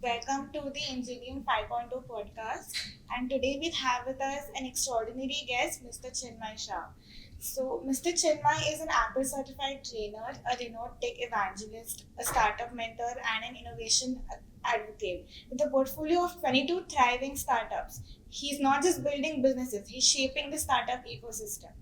Welcome to the Engineering 5.0 podcast. And today we have with us an extraordinary guest, Mr. Chinmay Shah. So, Mr. Chinmay is an Apple certified trainer, a renowned tech evangelist, a startup mentor, and an innovation advocate. With a portfolio of 22 thriving startups, he's not just building businesses, he's shaping the startup ecosystem.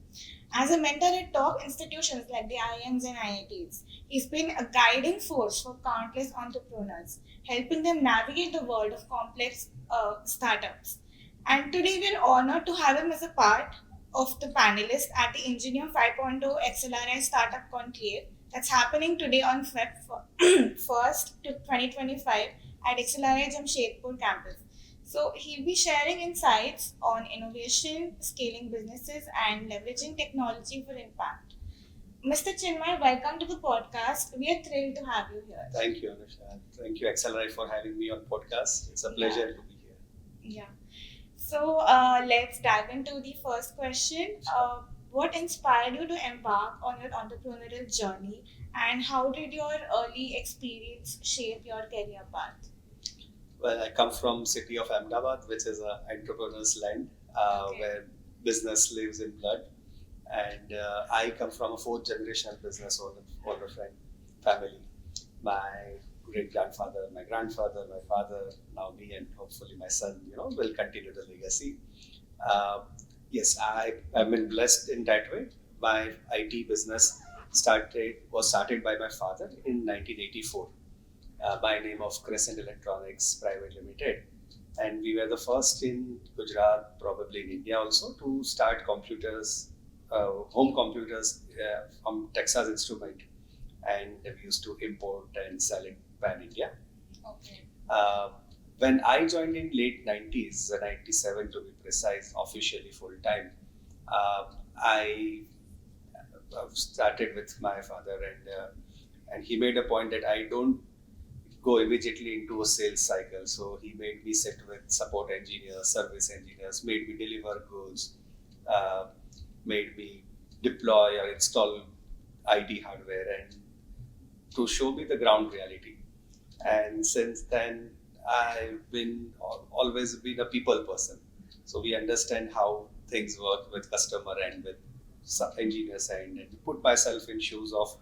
As a mentor at top institutions like the IIMs and IITs, he's been a guiding force for countless entrepreneurs, helping them navigate the world of complex startups. And today we're honored to have him as a part of the panelists at the Engineer 5.0 XLRI Startup Conclave that's happening today on Feb 1st to 2025 at XLRI Jamshedpur campus. So he'll be sharing insights on innovation, scaling businesses, and leveraging technology for impact. Mr. Chinmay, welcome to the podcast. We are thrilled to have you here. Thank you, Anusha. Thank you, XLRI, for having me on podcast. It's a pleasure to be here. Yeah. So let's dive into the first question. What inspired you to embark on your entrepreneurial journey, and how did your early experience shape your career path? Well, I come from city of Ahmedabad, which is a entrepreneur's land where business lives in blood. And I come from a fourth generation business owner family. My great grandfather, my grandfather, my father, now me, and hopefully my son, will continue the legacy. Yes, I have been blessed in that way. My IT business was started by my father in 1984 by name of Crescent Electronics Private Limited. And we were the first in Gujarat, probably in India also, to start computers, home computers from Texas Instrument. And we used to import and sell it pan India. Okay. When I joined in late 90s, 97 to be precise, officially full time, I started with my father, and he made a point that I don't go immediately into a sales cycle. So he made me sit with support engineers, service engineers, made me deliver goods, made me deploy or install IT hardware, and to show me the ground reality. And since then, I've always been a people person. So we understand how things work with customer and with engineer side, and put myself in shoes of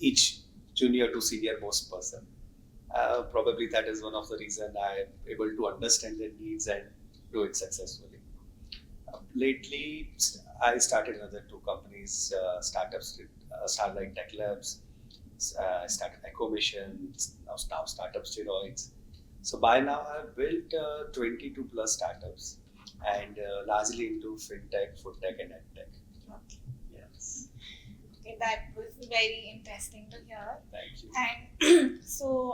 each junior to senior most person. Probably that is one of the reason I'm able to understand their needs and do it successfully. Lately, I started another two companies, startups, Starlight Tech Labs. I started Ecomission, now Startup Steroids. So by now I've built 22 plus startups, and largely into fintech, foodtech, and edtech. Okay. Yes. Okay, that was very interesting to hear. Thank you. And so,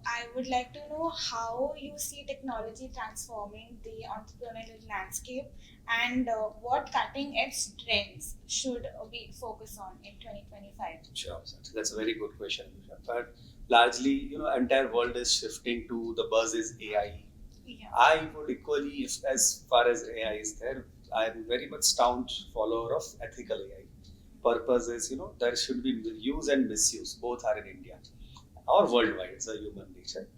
I would like to know how you see technology transforming the entrepreneurial landscape, and what cutting edge trends should we focus on in 2025? Sure. That's a very good question, Anusha. But largely, entire world is shifting to the buzz is AI. Yeah. I would equally, as far as AI is there, I'm very much staunch follower of ethical AI. Purpose is, there should be use and misuse. Both are in India or worldwide. It's a human nature.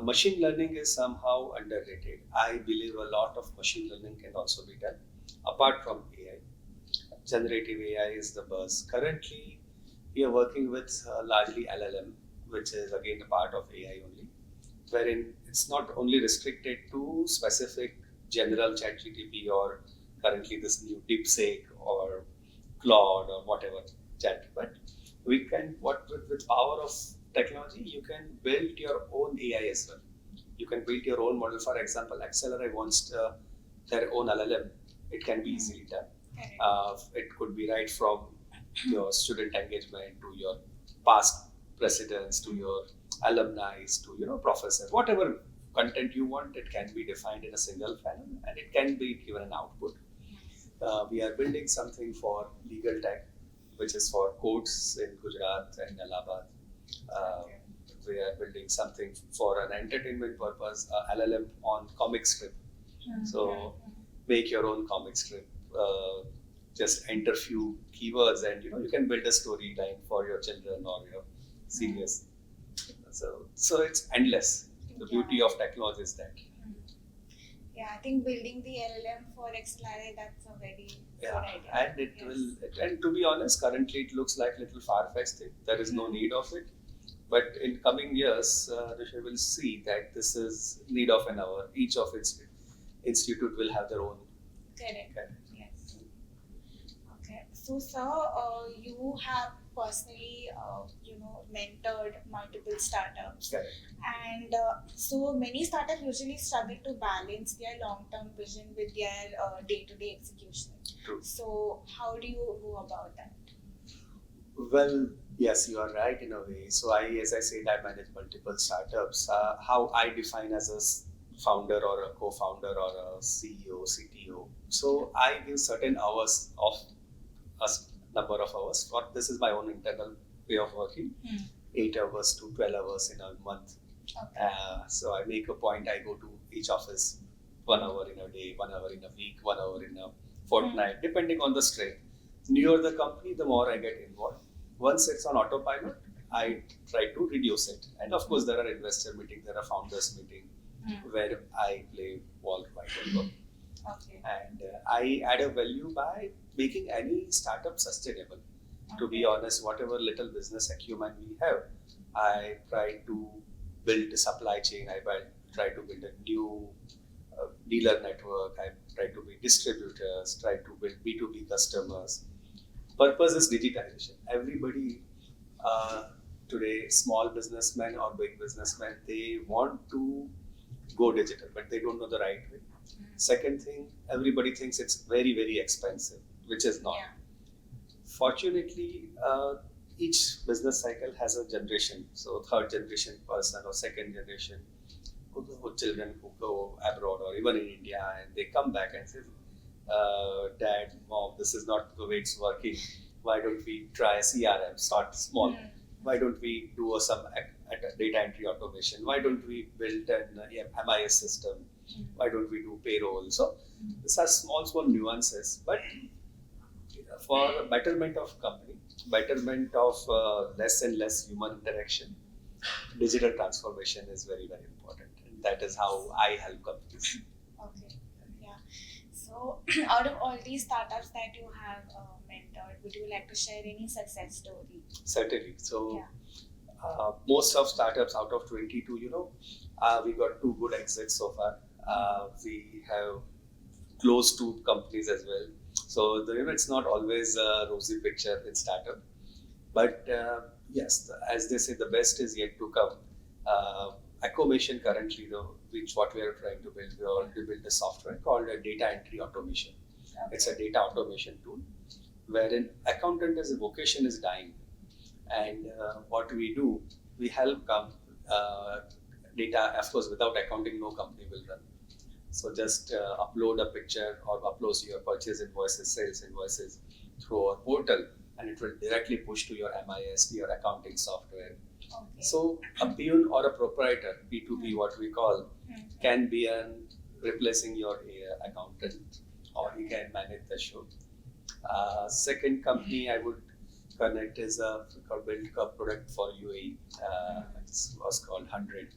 Machine learning is somehow underrated. I believe a lot of machine learning can also be done apart from AI. Generative AI is the buzz. Currently, we are working with largely LLM, which is again a part of AI only, wherein it's not only restricted to specific general ChatGPT or currently this new DeepSeek or Claude or whatever chat, but we can with power of technology, you can build your own AI as well. You can build your own model. For example, XLRI wants their own LLM. It can be easily done. It could be right from your student engagement to your past presidents to your alumni to professor, whatever content you want, it can be defined in a single file and it can be given an output. We are building something for legal tech, which is for courts in Gujarat and Allahabad. We are building something for an entertainment purpose, LLM on comic strip. So make your own comic strip. Just enter few keywords and you can build a storyline for your children or your seniors. So it's endless. The beauty of technology is that. Yeah, I think building the LLM for XLRI, that's a very good idea. And it will. And to be honest, currently it looks like a little far-fetched thing. There is no need of it. But in coming years, Anusha will see that this is need of an hour. Each of its institute will have their own. Correct. Yes. Okay. So, sir, you have personally, mentored multiple startups. Correct. And so many startups usually struggle to balance their long-term vision with their day-to-day execution. True. So, how do you go about that? Well, yes, you are right in a way. So as I said, I manage multiple startups. How I define as a founder or a co-founder or a CEO, CTO. So I give certain hours of number of hours. This is my own internal way of working. 8 hours to 12 hours in a month. Okay. So I make a point. I go to each office 1 hour in a day, 1 hour in a week, 1 hour in a fortnight, depending on the strength. Newer the company, the more I get involved. Once it's on autopilot, I try to reduce it. And of course, there are investor meetings, there are founders meetings where I play ball quite a lot. Okay. And I add a value by making any startup sustainable. To be honest, whatever little business acumen we have, I try to build a supply chain. I try to build a new dealer network. I try to build distributors, try to build B2B customers. Purpose is digitization. Everybody today, small businessmen or big businessmen, they want to go digital, but they don't know the right way. Second thing, everybody thinks it's very, very expensive, which is not. Yeah. Fortunately, each business cycle has a generation. So third generation person or second generation who children who go abroad or even in India and they come back and say, Dad, Mom, this is not the way it's working. Why don't we try a CRM, start small? Why don't we do some data entry automation? Why don't we build an MIS system? Why don't we do payroll? So these are small nuances, but for betterment of company, betterment of less and less human interaction, digital transformation is very, very important. And that is how I help companies. Okay. Yeah. So, out of all these startups that you have mentored, would you like to share any success story? Certainly. So, most of startups out of 22, we got 2 good exits so far. We have closed 2 companies as well. So, it's not always a rosy picture in startup. But yes, as they say, the best is yet to come. Acomation currently, which what we are trying to build, we are to build a software called a data entry automation. Okay. It's a data automation tool wherein accountant as a vocation is dying. And what we do, we help data, of course, without accounting, no company will run. So just upload a picture or upload your purchase invoices, sales invoices through our portal, and it will directly push to your MIS, to your accounting software. Okay. So a peon or a proprietor, P2P, what we call, can be replacing your accountant, or he can manage the show. Second company I would connect is build a product for UAE. It was called 100,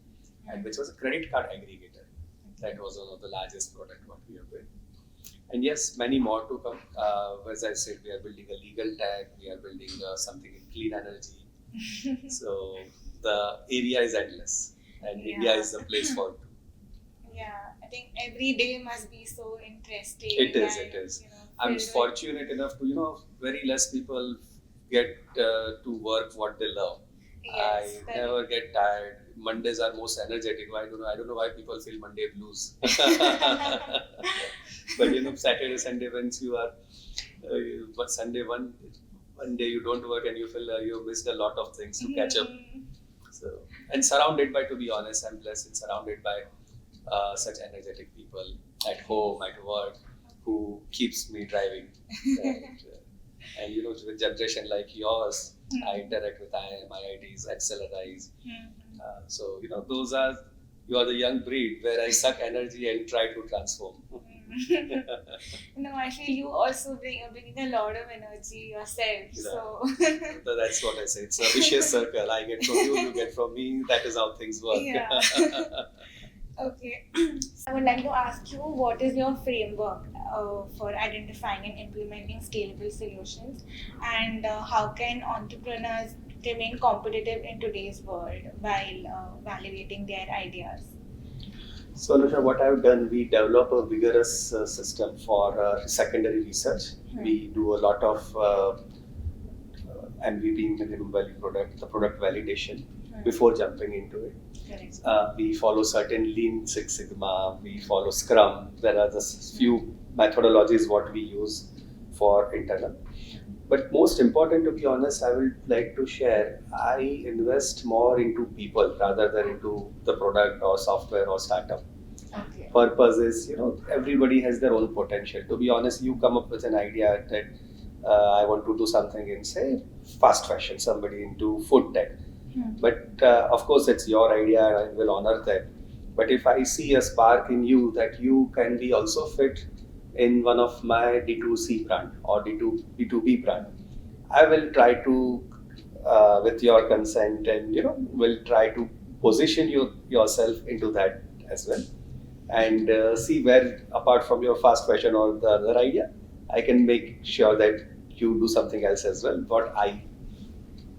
and which was a credit card aggregator. That was one of the largest product what we have built. And yes, many more to come. As I said, we are building a legal tag. We are building something in clean energy. So the area is endless, and India is the place for it. Yeah, I think every day must be so interesting. It is. I'm fortunate enough to, very less people get to work what they love. Yes, I never get tired. Mondays are most energetic. I don't know why people feel Monday blues. But Saturday, Sunday, once you are, but Sunday one day you don't work and you feel you missed a lot of things to catch up. So, and surrounded by, to be honest, I'm blessed and surrounded by such energetic people at home, at work, who keeps me driving. And with generation like yours, I interact with IIM, IITs, XLRIs. So those are, you are the young breed where I suck energy and try to transform. No, I feel you also bringing a lot of energy yourself. Yeah. So That's what I say. It's a vicious circle. I get from you, you get from me. That is how things work. yeah. Okay. So I would like to ask you, what is your framework for identifying and implementing scalable solutions, and how can entrepreneurs remain competitive in today's world while validating their ideas? So, Anusha, what I've done, we develop a vigorous system for secondary research. We do a lot of MVP, minimum value product, the product validation before jumping into it. Correct. We follow certain Lean Six Sigma, we follow Scrum. There are just few methodologies what we use for internal. But most important, to be honest, I would like to share, I invest more into people rather than into the product or software or startup. Okay. Purpose is, everybody has their own potential. To be honest, you come up with an idea that I want to do something in, say, fast fashion, somebody into food tech. But of course, it's your idea, and I will honor that. But if I see a spark in you that you can be also fit in one of my D2C brand or D2B brand, I will try to, with your consent, and will try to position yourself into that as well, and see where, apart from your fast fashion or the other idea, I can make sure that you do something else as well. What I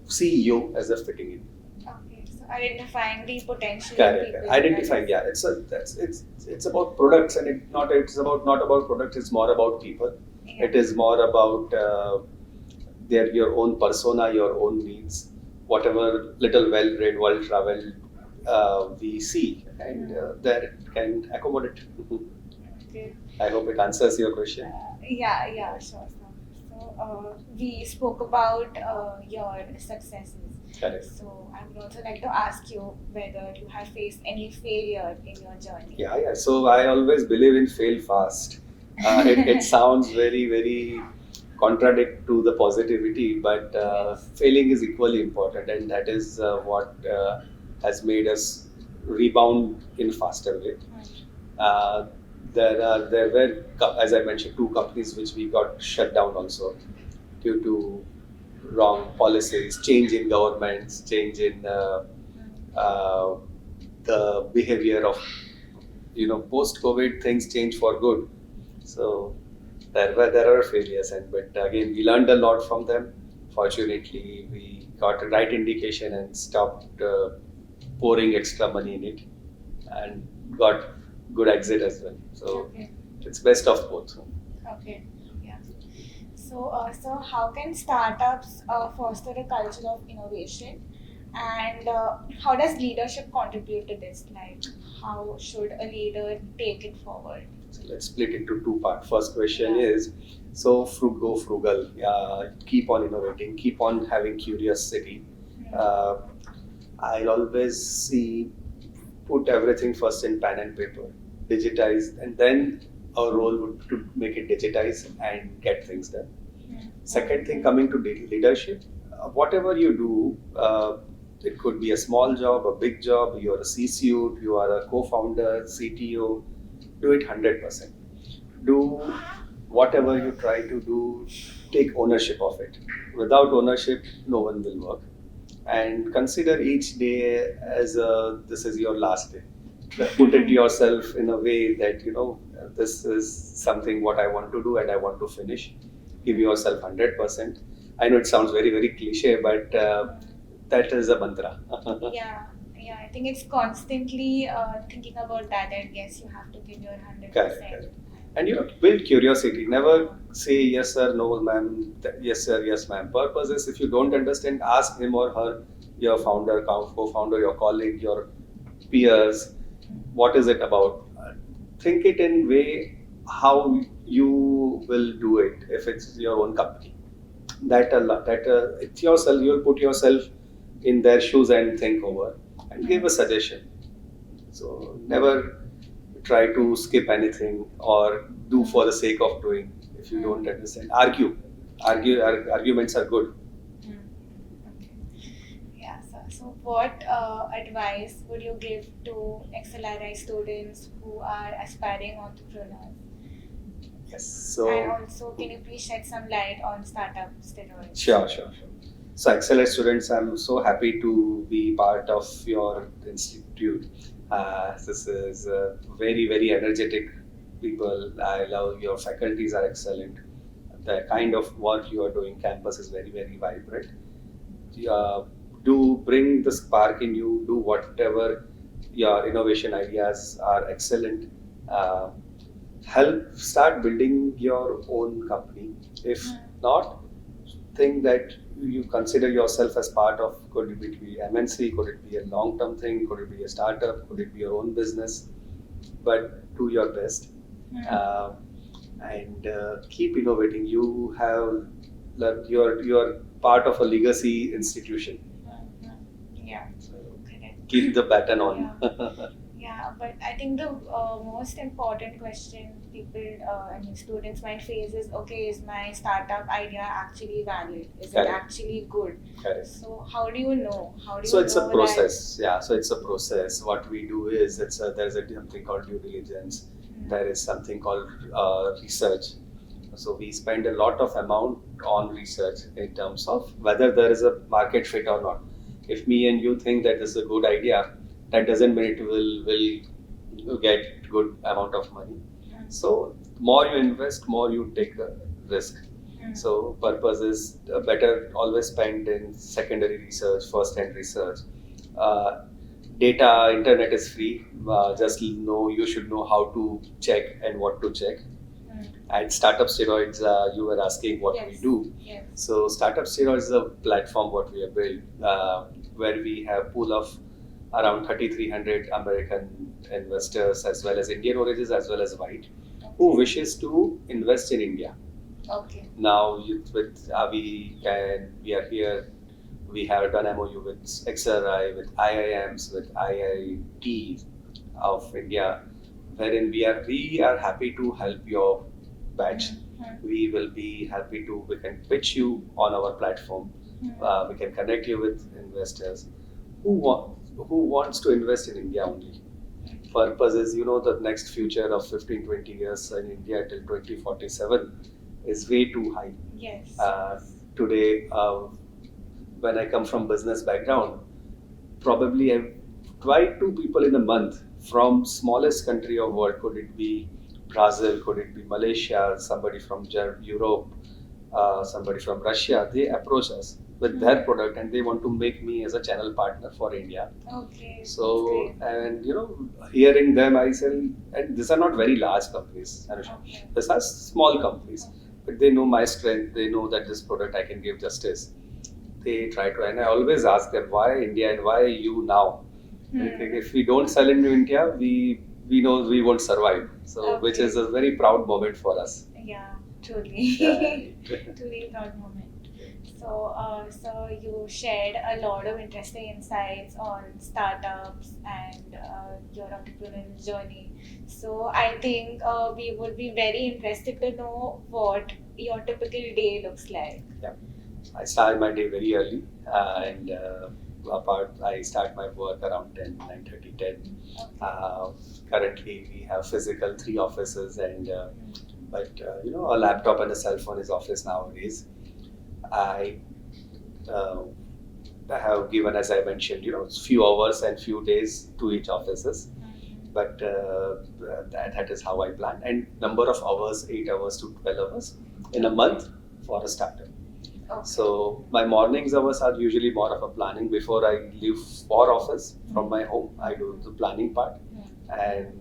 see you as a fitting in. Okay. So identifying the potential in Correct. people. Identifying, yeah. It's about products, and it's about not about products. It's more about people. Yeah. It is more about your own persona, your own needs, whatever little well-read, well-traveled we see, and there it can accommodate. Okay. I hope it answers your question. Yeah, sure. We spoke about your successes. Correct. So I would also like to ask you whether you have faced any failure in your journey. Yeah. So I always believe in fail fast. It sounds very, very contradict to the positivity, but failing is equally important, and that is what has made us rebound in faster way. Uh, there were, as I mentioned, two companies which we got shut down also due to wrong policies, change in governments, change in uh, the behavior of, post COVID things change for good. So there are failures, but again we learned a lot from them. Fortunately, we got the right indication and stopped pouring extra money in it, and got good exit as well. So Okay. it's best of both. Okay. Yeah. So how can startups foster a culture of innovation, and how does leadership contribute to this? Like, how should a leader take it forward? So let's split into two parts. First question Yeah. is, so go frugal. Keep on innovating. Keep on having curiosity. Uh, I'll always see, put everything first in pen and paper, digitize, and then our role would to make it digitize and get things done. Second thing, coming to leadership, whatever you do, it could be a small job, a big job. You are a C-suite, you are a co-founder, CTO. Do it 100%. Do whatever you try to do. Take ownership of it. Without ownership, no one will work. And consider each day as this is your last day. Put it yourself in a way that this is something what I want to do and I want to finish. Give yourself 100%. I know it sounds very, very cliche, but that is a mantra. Yeah, I think it's constantly thinking about that. And yes, you have to give your 100%. Correct. And build curiosity. Never say yes sir, no ma'am, yes sir, yes ma'am. Purpose is, if you don't understand, ask him or her, your founder, co-founder, your colleague, your peers, what is it about? Think it in way how you will do it if it's your own company. It's yourself. You'll put yourself in their shoes and think over and give a suggestion. So never try to skip anything or do for the sake of doing if you don't understand. Arguments are good. Okay. Yeah. So what advice would you give to XLRI students who are aspiring entrepreneurs? Yes. And So also, can you please shed some light on startup steroids? sure. So XLRI students, I'm so happy to be part of your institute. This is very energetic people. I love your faculties are excellent. The kind of work you are doing, campus is very vibrant. uh, do bring the spark in you, do whatever your innovation ideas are excellent. uh, Help start building your own company. If not, think that you consider yourself as part of, could it be MNC, could it be a long term thing, could it be a startup, could it be your own business, but do your best. uh, and keep innovating. You have you're part of a legacy institution. Yeah, So correct. keep the baton on. Yeah, but I think the most important question people, I mean, students might face is, okay, is my startup idea actually valid? Is it Correct. actually good? Correct. So how do you know? How do So you it's a know process. Yeah. So it's a process. What we do is there's something called due diligence. There is something called research. So we spend a lot of amount on research in terms of whether there is a market fit or not. If me and you think that this is a good idea, that doesn't mean it will get good amount of money. So more you invest, more you take a risk. So purpose is better always spend in secondary research, first hand research. Uh, Data, internet is free. Just know you should know how to check and what to check. And startup steroids, you were asking what we do. Yes. So startup steroids is a platform what we have built, where we have pool of around 3,300 American investors as well as Indian origins as well as white, who wishes to invest in India. Okay. Now we are here. We have done MOU with XLRI, with IIMs, with IIT of India, wherein we are happy to help your batch. We will be happy to, we can pitch you on our platform. We can connect you with investors who wants to invest in India only. Purpose is, the next future of 15-20 years in India till 2047 is way too high. Yes. Today, when I come from business background, probably I've tried 2 people in a month from smallest country of world. Could it be Brazil? Could it be Malaysia? Somebody from Europe? Somebody from Russia? They approach us with their product and they want to make me as a channel partner for India. Okay. So, and hearing them, I say, and these are not very large companies, Anusha. Okay. These are small companies, but they know my strength. They know that this product I can give justice. They try to, and I always ask them, why India and why you now? If we don't sell in India, we know we won't survive. So, which is a very proud moment for us. Yeah, truly. Truly proud moment. So you shared a lot of interesting insights on startups and your entrepreneurial journey. So I think we would be very interested to know what your typical day looks like. Yeah. I start my day very early, and I start my work around 10, 9:30, 10. Currently, we have physical 3 offices, and but a laptop and a cell phone is office nowadays. I have given, as I mentioned, few hours and few days to each offices, but that is how I plan. And number of hours, 8 hours to 12 hours in a month for a startup. Okay. So my mornings hours are usually more of a planning. Before I leave for office from my home, I do the planning part, and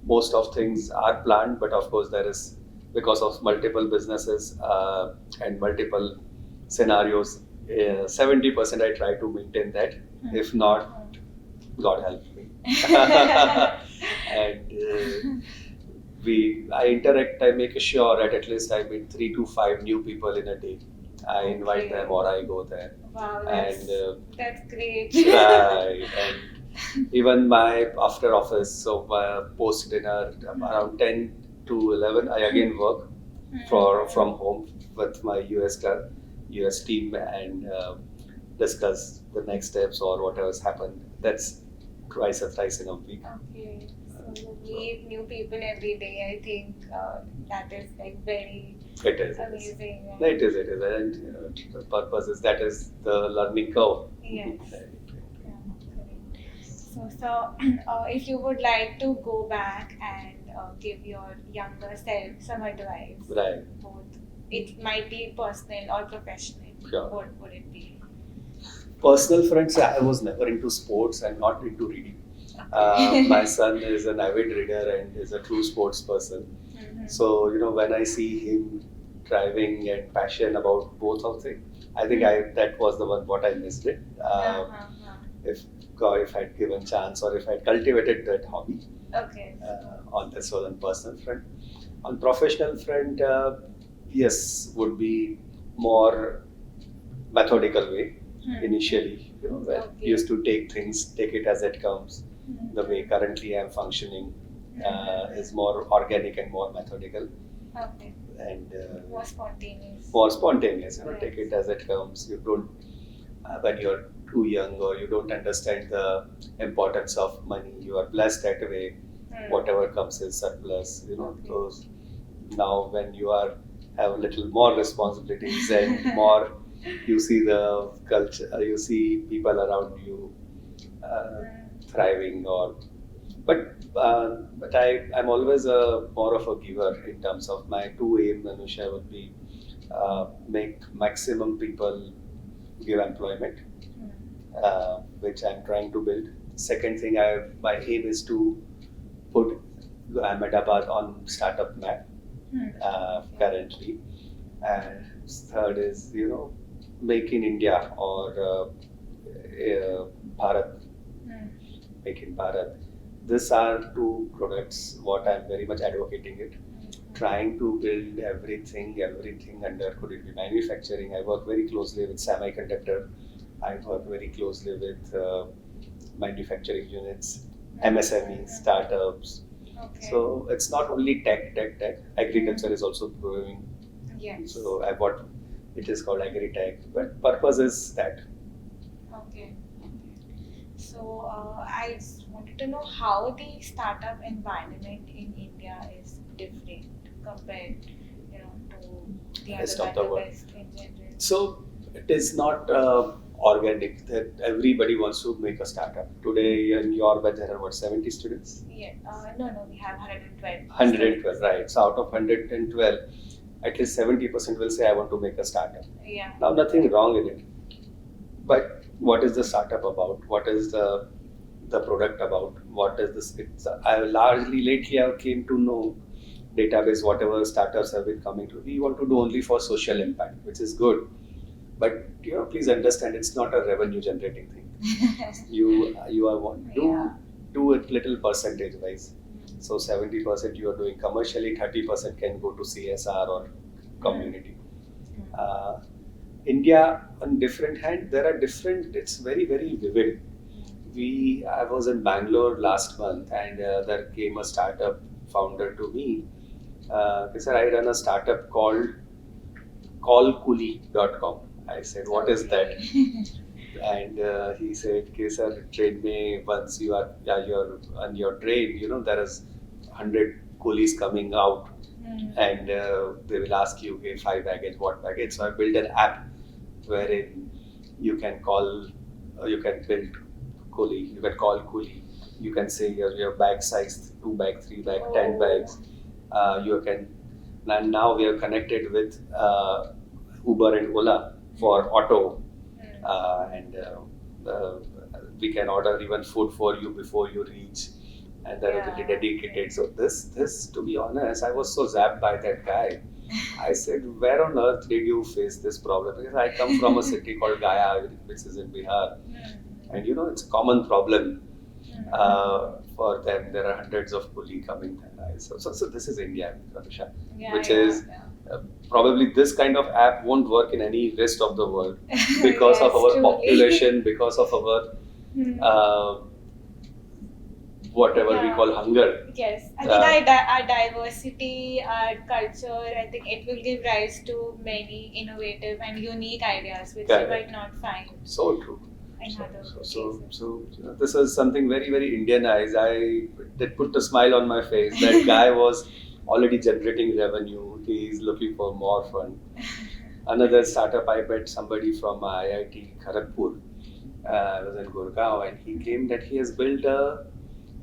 most of things are planned. But of course, there is, because of multiple businesses and multiple scenarios, 70% I try to maintain that. If not, God help me. And I interact. I make sure that at least I meet 3 to 5 new people in a day. I invite them or I go there. Wow, that's great. Right. And even my after office, so post dinner around 10 to 11, I again work from home with my US team and discuss the next steps or whatever's happened. That's thrice in a week. Okay. So You meet new people every day. I think that is like very It is. amazing. It is. And the purpose is that is the learning curve. Yes. Yeah, correct. So, if you would like to go back and give your younger self some advice, Right. both it might be personal or professional, Sure. what would it be? Personal friends, I was never into sports and not into reading. My son is an avid reader and is a true sports person. Mm-hmm. So, when I see him driving and passion about both of things, I think that was the one what I missed it. If if I'd given chance or if I'd cultivated that hobby. Okay. On this was on personal front. On professional front, yes, would be more methodical way initially. Where Okay. used to take it as it comes. Mhm. The way currently I'm functioning is more organic and more methodical Okay. and More spontaneous. more spontaneous. Right. Take it as it comes. You don't when you're too young or you don't understand the importance of money. You are blessed that way. Whatever comes is surplus. Okay. Those now when you are have a little more responsibilities and more you see the culture, you see people around you thriving or but I'm always more of a giver in terms of my two aim, Anusha, would be make maximum people give employment, which I'm trying to build. Second thing, my aim is to put Ahmedabad on startup map currently, and third is make in India or Bharat, make in Bharat. These are two products what I'm very much advocating it. Trying to build everything under could it be manufacturing. I work very closely with semiconductor. I work very closely with manufacturing units, MSMEs, startups. Okay. So it's not only tech. Agriculture is also growing. Yes. So what it is called agri-tech, but purpose is that. Okay. So I just wanted to know how the startup environment in India is different compared, to the Rest other of the world. West in general. So it is not organic that everybody wants to make a startup. Today in your batch there are what 70 students? Yeah. No, we have 112. 112, right. So out of 112, at least 70% will say I want to make a startup. Yeah. Now nothing wrong in it. But what is the startup about? What is the product about? What is this? I largely lately I came to know database, whatever startups have been coming to. We want to do only for social impact, which is good. But please understand, it's not a revenue generating thing. You are do it little percentage wise. So 70% you are doing commercially, 30% can go to CSR or community. India, on different hand, there are different. It's very very vivid. I was in Bangalore last month, and there came a startup founder to me. He said, I run a startup called callcoolie.com. I said, what is that? And he said, okay, sir, train me once you're on your train, there is 100 coolies coming out and they will ask you, okay, 5 baggage, what baggage? So I built an app wherein you can call, you can build coolie, you can call coolie, you can say your bag size, 2 bag, 3 bag, 10 bags. You can, and now we are connected with Uber and Ola for auto, and we can order even food for you before you reach, and there will be dedicated. So this, to be honest, I was so zapped by that guy. I said, where on earth did you face this problem? Because I come from a city called Gaya, which is in Bihar, and it's a common problem for them. There are hundreds of coolie coming. So this is India, Anusha, which is. Probably this kind of app won't work in any rest of the world because of our population, because of our whatever we call hunger. Yes, I think our diversity, our culture, I think it will give rise to many innovative and unique ideas which you might not find. So true. in other cases. This is something very, very Indianized. I did put a smile on my face. That guy was already generating revenue. He's looking for more fun. Another startup, I bet somebody from IIT Kharagpur, was in Gurgaon, and he claimed that he has built a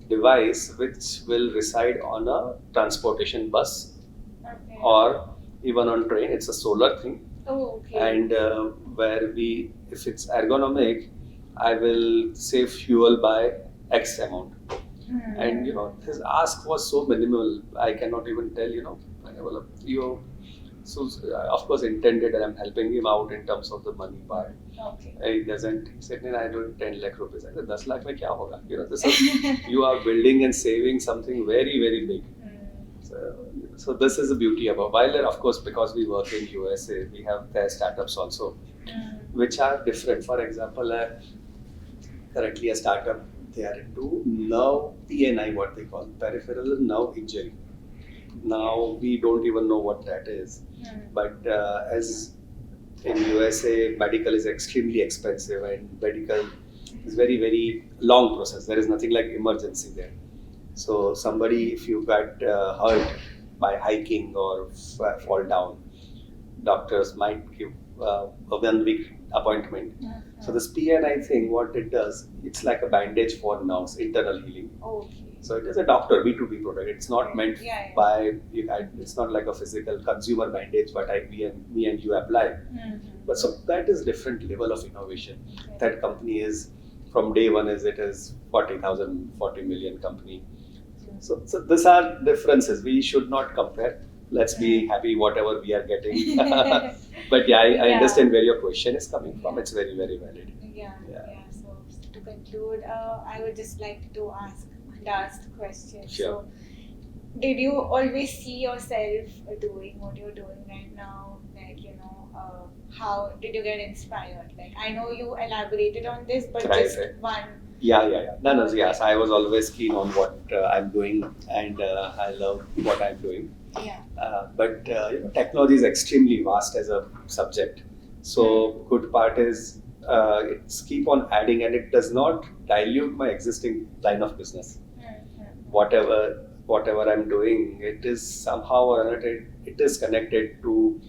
device which will reside on a transportation bus Okay. or even on train. It's a solar thing, Oh, okay. and where we, if it's ergonomic, I will save fuel by X amount. And his ask was so minimal. I cannot even tell. Well, so of course intended, and I'm helping him out in terms of the money part. Okay. He doesn't. He said, "I don't 10 lakh rupees." I said, 10 lakh mein kya hoga? This is you are building and saving something very, very big. So this is the beauty about. While of course, because we work in USA, we have their startups also, which are different. For example, currently a startup, they are into nerve PNI, what they call peripheral nerve injury. Now we don't even know what that is, but as in USA, medical is extremely expensive, and medical is very, very long process. There is nothing like emergency there. So somebody, if you got hurt by hiking or fall down, doctors might give a 1 week appointment. So this PNI thing, what it does, it's like a bandage for nerves, internal healing. Okay. So it is a doctor B2B product. It's not meant Yeah. by, it's not like a physical consumer bandage, but me and you apply. But so that is different level of innovation. Okay. That company is, from day one, it is 40,000, 40 million company. So these are differences. We should not compare. Let's be happy whatever we are getting. But yeah, I understand where your question is coming from. It's very, very valid. Yeah. So to conclude, I would just like to ask last question. Sure. So, did you always see yourself doing what you're doing right now? Like, how did you get inspired? Like, I know you elaborated on this, but just one. Yeah. No, yes. I was always keen on what I'm doing, and I love what I'm doing. Yeah. But technology is extremely vast as a subject. So good part is it's keep on adding, and it does not dilute my existing line of business. Whatever I'm doing, it is somehow or another, it is connected to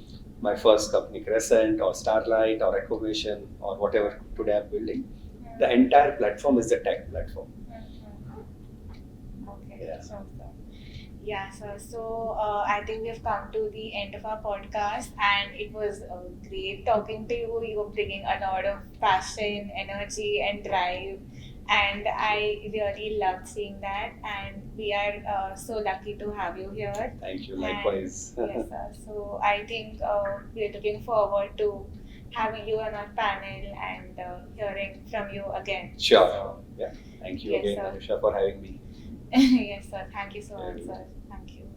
my first company, Crescent or Starlight or Ecovation or whatever today I'm building. The entire platform is the tech platform. Okay. Yeah. So I think we've come to the end of our podcast, and it was great talking to you. You were bringing a lot of passion, energy, and drive, and I really loved seeing that. And we are so lucky to have you here. Thank you. Likewise. Yes, sir. So I think we're looking forward to having you on our panel and hearing from you again. Sure. So, yeah. Thank you yes, again, sir. Anusha, for having me. Yes, sir. Thank you so much, sir. Thank you.